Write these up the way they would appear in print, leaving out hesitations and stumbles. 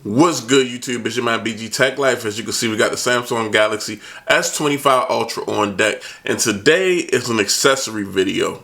What's good, YouTube? It's your man BG Tech Life. As you can see, we got the Samsung Galaxy S25 Ultra on deck, and today is an accessory video.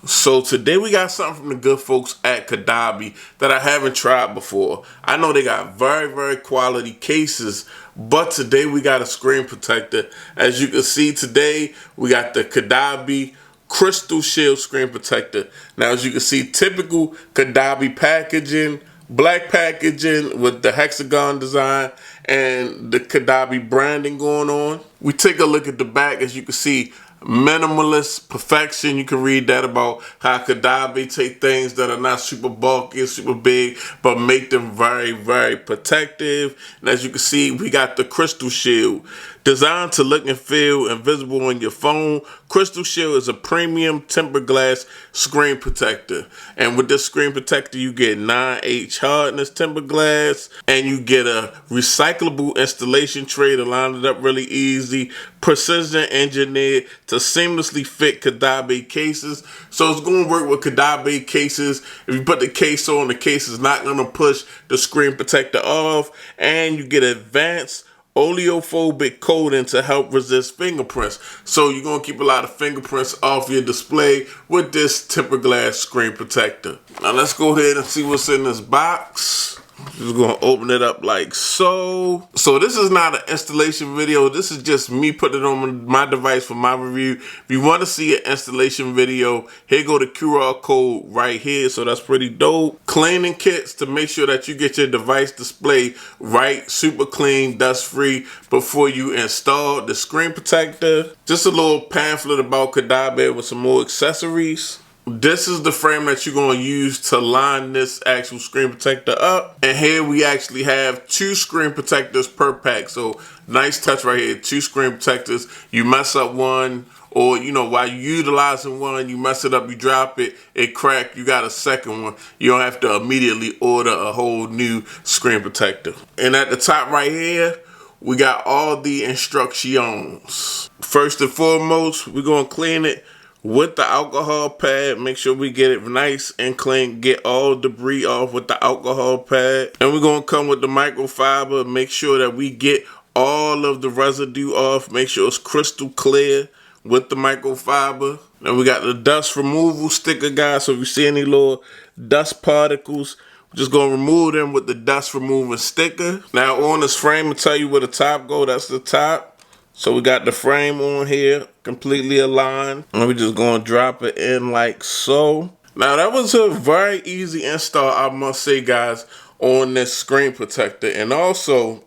So today we got something from the good folks at Caudabe that I haven't tried before. I know they got very quality cases, but today we got a screen protector. As you can see today, we got the Caudabe Crystalshield screen protector. Now, as you can see, typical Caudabe packaging, black packaging with the hexagon design and the Caudabe branding going on. We take a look at the back. As you can see, minimalist perfection. You can read that about how Caudabe take things that are not super bulky and super big, but make them very protective. And as you can see, we got the Crystalshield, designed to look and feel invisible on your phone. Crystalshield is a premium tempered glass screen protector, and with this screen protector you get 9H hardness tempered glass, and you get a recyclable installation tray to line it up really easy, precision engineered to seamlessly fit Caudabe cases. So it's going to work with Caudabe cases. If you put the case on, the case is not going to push the screen protector off, and you get advanced oleophobic coating to help resist fingerprints. So you're going to keep a lot of fingerprints off your display with this tempered glass screen protector. Now let's go ahead and see what's in this box. Just going to open it up like so. So this is not an installation video. This is just me putting it on my device for my review. If you want to see an installation video, here go the QR code right here. So that's pretty dope. Cleaning kits to make sure that you get your device display right, super clean, dust free before you install the screen protector. Just a little pamphlet about Caudabe with some more accessories. This is the frame that you're going to use to line this actual screen protector up. And here we actually have 2 screen protectors per pack. So nice touch right here, 2 screen protectors. You mess up one, or you know, while you're utilizing one, you mess it up, you drop it, it cracked, you got a second one. You don't have to immediately order a whole new screen protector. And at the top right here, we got all the instructions. First and foremost, we're going to clean it with the alcohol pad. Make sure we get it nice and clean, get all debris off with the alcohol pad. And we're going to come with the microfiber. Make sure that we get all of the residue off. Make sure it's crystal clear with the microfiber. And we got the dust removal sticker, guys. So if you see any little dust particles, we're just going to remove them with the dust removing sticker. Now on this frame, I'll tell you where the top go. That's the top. So we got the frame on here, completely aligned. And we're just going to drop it in like so. Now that was a very easy install, I must say, guys, on this screen protector. And also,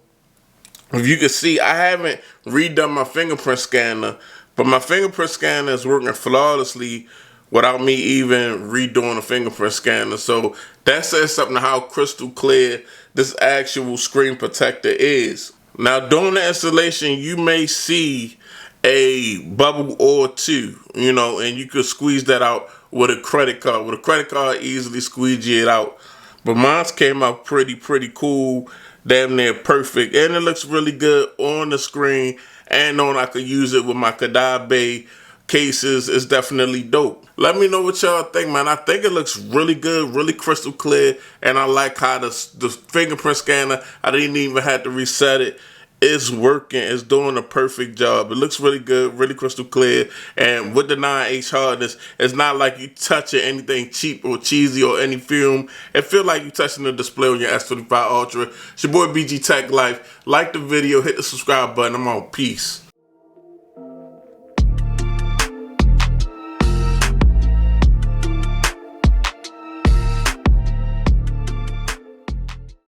if you can see, I haven't redone my fingerprint scanner, but my fingerprint scanner is working flawlessly without me even redoing the fingerprint scanner. So that says something to how crystal clear this actual screen protector is. Now, during the installation, you may see a bubble or two, you know, and you could squeeze that out with a credit card. With a credit card, easily squeegee it out. But mine came out pretty cool, damn near perfect. And it looks really good on the screen, and on I could use it with my Caudabe cases. Is definitely dope. Let me know what y'all think, man. I think it looks really good, really crystal clear, and I like how the fingerprint scanner, I didn't even have to reset it. It's working. It's doing a perfect job. It looks really good, really crystal clear, and with the 9H hardness, it's not like you touching anything cheap or cheesy or any film. It feels like you touching the display on your S25 Ultra. It's your boy BG Tech Life. Like the video, hit the subscribe button. I'm on. Peace.